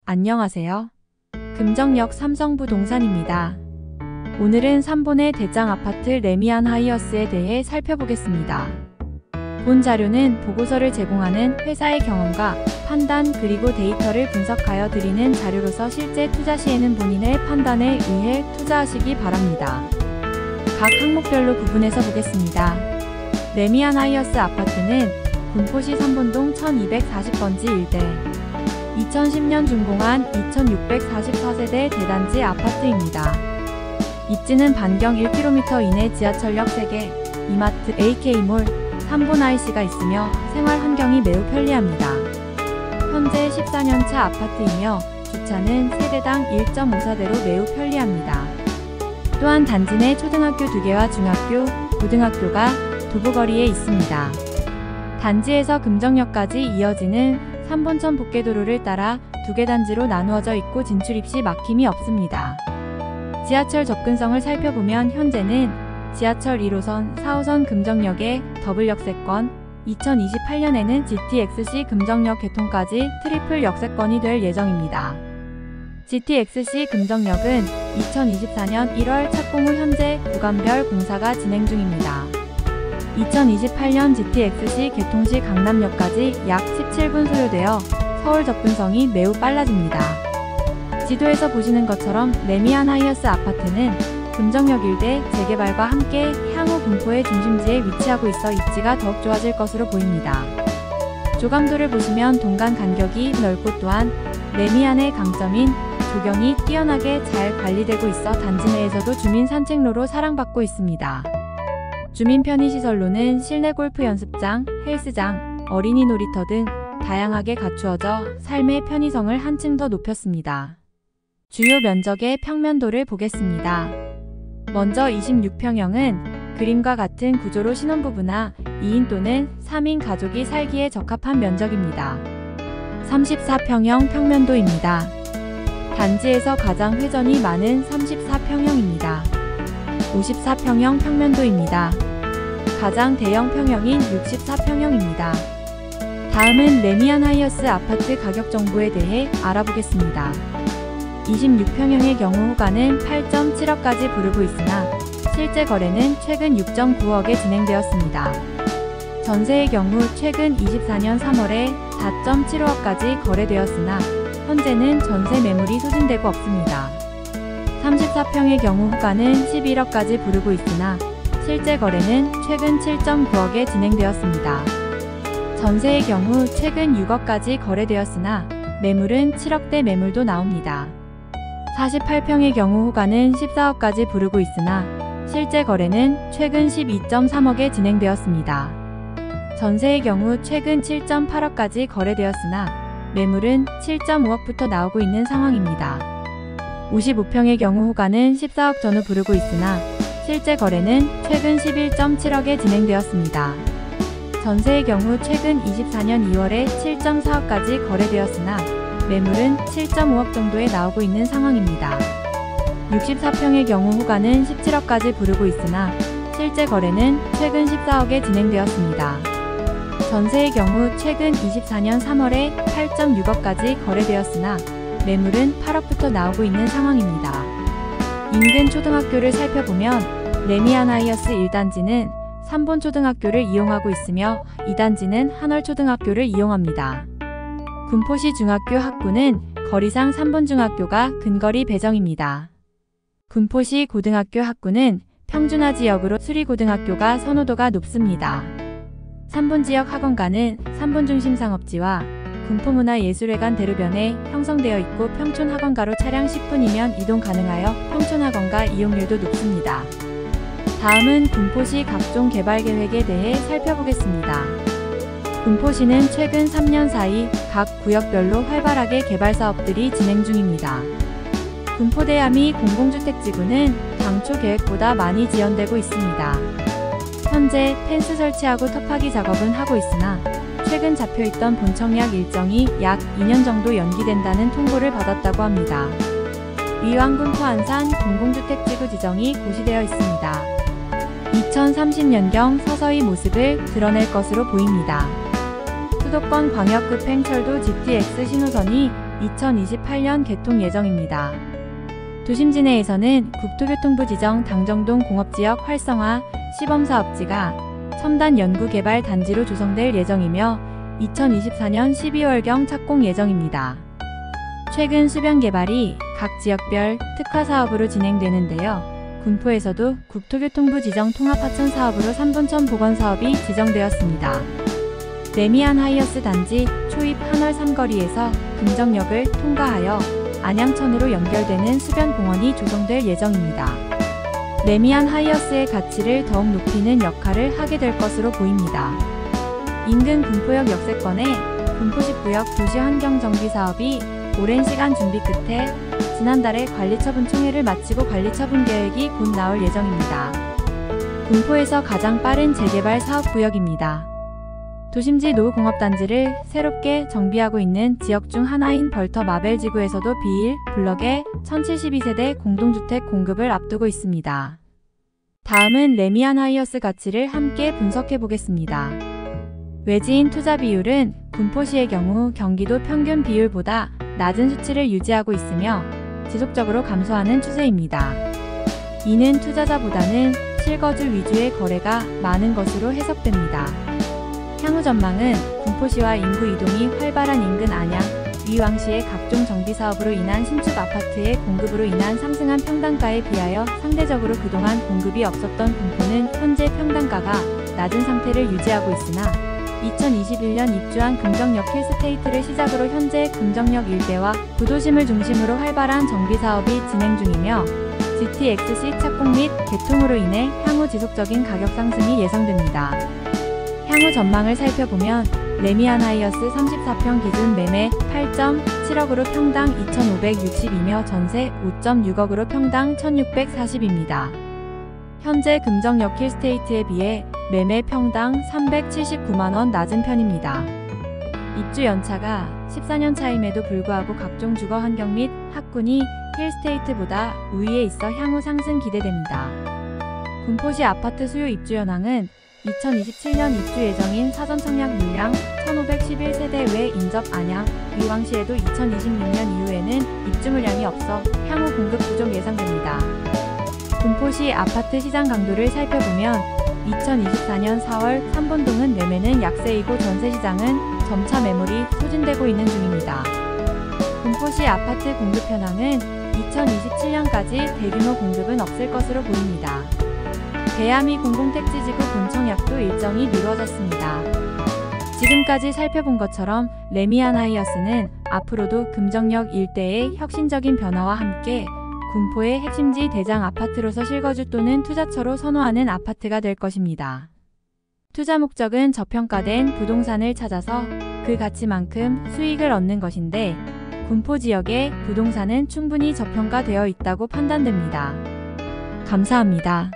안녕하세요. 금정역 삼성부동산입니다. 오늘은 3본의 대장 아파트 레미안 하이어스에 대해 살펴보겠습니다. 본 자료는 보고서를 제공하는 회사의 경험과 판단 그리고 데이터를 분석하여 드리는 자료로서 실제 투자 시에는 본인의 판단에 의해 투자하시기 바랍니다. 각 항목별로 구분해서 보겠습니다. 레미안 하이어스 아파트는 군포시 3본동 1240번지 일대 2010년 준공한 2644세대 대단지 아파트입니다. 입지는 반경 1km 이내 지하철역 3개, 이마트, AK몰, 3본 IC가 있으며 생활 환경이 매우 편리합니다. 현재 14년차 아파트이며 주차는 세대당 1.54대로 매우 편리합니다. 또한 단지 내 초등학교 2개와 중학교, 고등학교가 도보거리에 있습니다. 단지에서 금정역까지 이어지는 3본천 복개도로를 따라 2개 단지로 나누어져 있고 진출입 시 막힘이 없습니다. 지하철 접근성을 살펴보면 현재는 지하철 1호선, 4호선 금정역에 더블 역세권, 2028년에는 GTX-C 금정역 개통까지 트리플 역세권이 될 예정입니다. GTX-C 금정역은 2024년 1월 착공 후 현재 구간별 공사가 진행 중입니다. 2028년 GTX-C 개통 시 강남역까지 약 17분 소요되어 서울 접근성이 매우 빨라집니다. 지도에서 보시는 것처럼 레미안 하이어스 아파트는 금정역 일대 재개발과 함께 향후 군포의 중심지에 위치하고 있어 입지가 더욱 좋아질 것으로 보입니다. 조감도를 보시면 동간 간격이 넓고 또한 레미안의 강점인 조경이 뛰어나게 잘 관리되고 있어 단지 내에서도 주민 산책로로 사랑받고 있습니다. 주민 편의시설로는 실내 골프 연습장, 헬스장, 어린이 놀이터 등 다양하게 갖추어져 삶의 편의성을 한층 더 높였습니다. 주요 면적의 평면도를 보겠습니다. 먼저 26평형은 그림과 같은 구조로 신혼부부나 2인 또는 3인 가족이 살기에 적합한 면적입니다. 34평형 평면도입니다. 단지에서 가장 회전이 많은 34평형입니다. 54평형 평면도입니다. 가장 대형 평형인 64평형입니다. 다음은 레미안 하이어스 아파트 가격 정보에 대해 알아보겠습니다. 26평형의 경우 호가는 8.7억까지 부르고 있으나 실제 거래는 최근 6.9억에 진행되었습니다. 전세의 경우 최근 24년 3월에 4.75억까지 거래되었으나 현재는 전세 매물이 소진되고 없습니다. 34평의 경우 호가는 11억까지 부르고 있으나 실제 거래는 최근 7.9억에 진행되었습니다. 전세의 경우 최근 6억까지 거래되었으나 매물은 7억대 매물도 나옵니다. 48평의 경우 호가는 14억까지 부르고 있으나 실제 거래는 최근 12.3억에 진행되었습니다. 전세의 경우 최근 7.8억까지 거래되었으나 매물은 7.5억부터 나오고 있는 상황입니다. 55평의 경우 호가는 14억 전후 부르고 있으나 실제 거래는 최근 11.7억에 진행되었습니다. 전세의 경우 최근 24년 2월에 7.4억까지 거래되었으나 매물은 7.5억 정도에 나오고 있는 상황입니다. 64평의 경우 호가는 17억까지 부르고 있으나 실제 거래는 최근 14억에 진행되었습니다. 전세의 경우 최근 24년 3월에 8.6억까지 거래되었으나 매물은 8억부터 나오고 있는 상황입니다. 인근 초등학교를 살펴보면 레미안 하이어스 1단지는 3본 초등학교를 이용하고 있으며 2단지는 한월초등학교를 이용합니다. 군포시 중학교 학구는 거리상 3본 중학교가 근거리 배정입니다. 군포시 고등학교 학구는 평준화 지역으로 수리고등학교가 선호도가 높습니다. 3본 지역 학원가는 3본 중심 상업지와 군포문화예술회관 대로변에 형성되어 있고 평촌학원가로 차량 10분이면 이동 가능하여 평촌학원가 이용률도 높습니다. 다음은 군포시 각종 개발 계획에 대해 살펴보겠습니다. 군포시는 최근 3년 사이 각 구역별로 활발하게 개발 사업들이 진행 중입니다. 군포대암이 공공주택지구는 당초 계획보다 많이 지연되고 있습니다. 현재 펜스 설치하고 터파기 작업은 하고 있으나 최근 잡혀있던 본청약 일정이 약 2년 정도 연기된다는 통보를 받았다고 합니다. 위왕군포 안산 공공주택지구 지정이 고시되어 있습니다. 2030년경 서서히 모습을 드러낼 것으로 보입니다. 수도권 광역급행철도 GTX 신호선이 2028년 개통 예정입니다. 도심지 내에서는 국토교통부 지정 당정동 공업지역 활성화 시범사업지가 첨단 연구개발 단지로 조성될 예정이며 2024년 12월경 착공 예정입니다. 최근 수변 개발이 각 지역별 특화 사업으로 진행되는데요. 군포에서도 국토교통부 지정 통합하천 사업으로 3분천 복원 사업이 지정되었습니다. 레미안 하이어스 단지 초입 한월 삼거리에서 금정역을 통과하여 안양천으로 연결되는 수변공원이 조성될 예정입니다. 레미안 하이어스의 가치를 더욱 높이는 역할을 하게 될 것으로 보입니다. 인근 군포역 역세권에 군포10구역 도시환경정비사업이 오랜 시간 준비 끝에 지난달에 관리처분총회를 마치고 관리처분 계획이 곧 나올 예정입니다. 군포에서 가장 빠른 재개발 사업구역입니다. 도심지 노후공업단지를 새롭게 정비하고 있는 지역 중 하나인 벌터 마벨지구에서도 비일 블럭의 1072세대 공동주택 공급을 앞두고 있습니다. 다음은 레미안 하이어스 가치를 함께 분석해 보겠습니다. 외지인 투자 비율은 군포시의 경우 경기도 평균 비율보다 낮은 수치를 유지하고 있으며 지속적으로 감소하는 추세입니다. 이는 투자자보다는 실거주 위주의 거래가 많은 것으로 해석됩니다. 향후 전망은 군포시와 인구 이동이 활발한 인근 안양, 위왕시의 각종 정비사업으로 인한 신축 아파트의 공급으로 인한 상승한 평당가에 비하여 상대적으로 그동안 공급이 없었던 군포는 현재 평당가가 낮은 상태를 유지하고 있으나 2021년 입주한 금정역 힐스테이트를 시작으로 현재 금정역 일대와 구도심을 중심으로 활발한 정비사업이 진행 중이며 GTX-C 착공 및 개통으로 인해 향후 지속적인 가격 상승이 예상됩니다. 향후 전망을 살펴보면 레미안 하이어스 34평 기준 매매 8.7억으로 평당 2,562며 전세 5.6억으로 평당 1,640입니다. 현재 금정역 힐스테이트에 비해 매매 평당 379만원 낮은 편입니다. 입주 연차가 14년 차임에도 불구하고 각종 주거 환경 및 학군이 힐스테이트보다 우위에 있어 향후 상승 기대됩니다. 군포시 아파트 수요 입주 현황은 2027년 입주 예정인 사전 청약 물량 1511세대 외 인접 안양, 위왕시에도 2026년 이후에는 입주 물량이 없어 향후 공급 부족 예상됩니다. 군포시 아파트 시장 강도를 살펴보면 2024년 4월 3본동은 매매는 약세이고 전세시장은 점차 매물이 소진되고 있는 중입니다. 군포시 아파트 공급 현황은 2027년까지 대규모 공급은 없을 것으로 보입니다. 대야미 공공택지지구 본청약도 일정이 미뤄졌습니다. 지금까지 살펴본 것처럼 레미안 하이어스는 앞으로도 금정역 일대의 혁신적인 변화와 함께 군포의 핵심지 대장 아파트로서 실거주 또는 투자처로 선호하는 아파트가 될 것입니다. 투자 목적은 저평가된 부동산을 찾아서 그 가치만큼 수익을 얻는 것인데 군포 지역의 부동산은 충분히 저평가되어 있다고 판단됩니다. 감사합니다.